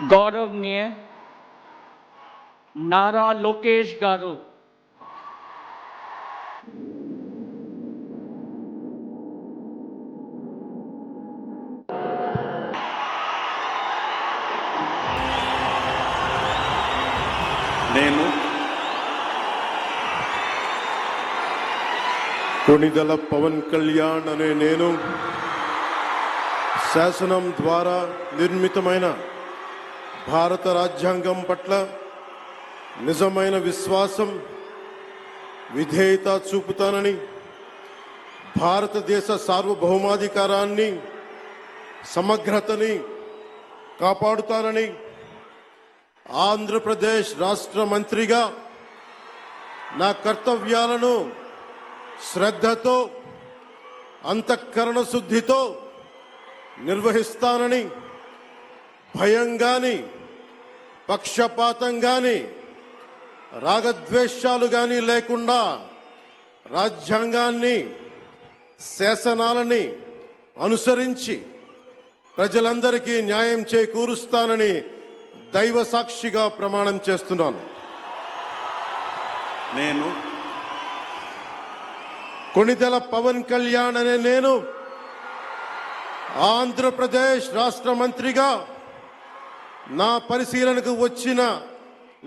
गौरवनीय नारा लोकेश गारू నేను కొణిదెల పవన్ కళ్యాణ్ అనే నేను శాసనం ద్వారా నిర్మితమైన భారత రాజ్యాంగం పట్ల నిజమైన విశ్వాసం విధేయత చూపుతానని భారతదేశ సార్వభౌమాధికారాన్ని సమగ్రతని కాపాడుతానని ఆంధ్రప్రదేశ్ రాష్ట్ర మంత్రిగా నా కర్తవ్యాలను శ్రద్ధతో అంతఃకరణ శుద్ధితో నిర్వహిస్తానని భయం గాని పక్షపాతం గాని రాగద్వేషాలు గాని లేకుండా రాజ్యాంగాన్ని శాసనాలని అనుసరించి ప్రజలందరికీ న్యాయం చేకూరుస్తానని దైవ సాక్షిగా ప్రమాణం చేస్తున్నాను. నేను కొణిదెల పవన్ కళ్యాణ్ అనే నేను ఆంధ్రప్రదేశ్ రాష్ట్ర మంత్రిగా నా పరిశీలనకు వచ్చిన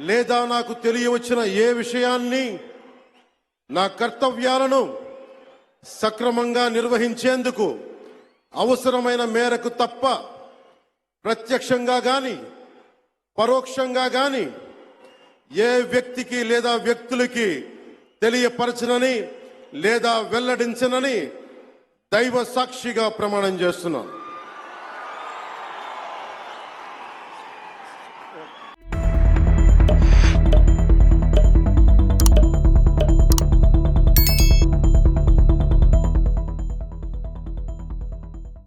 లేదా నాకు తెలియవచ్చిన ఏ విషయాన్ని నా కర్తవ్యాలను సక్రమంగా నిర్వహించేందుకు అవసరమైన మేరకు తప్ప ప్రత్యక్షంగా గాని పరోక్షంగా గాని ఏ వ్యక్తికి లేదా వ్యక్తులకి తెలియపరచనని లేదా వెల్లడించనని దైవ సాక్షిగా ప్రమాణం చేస్తున్నాను.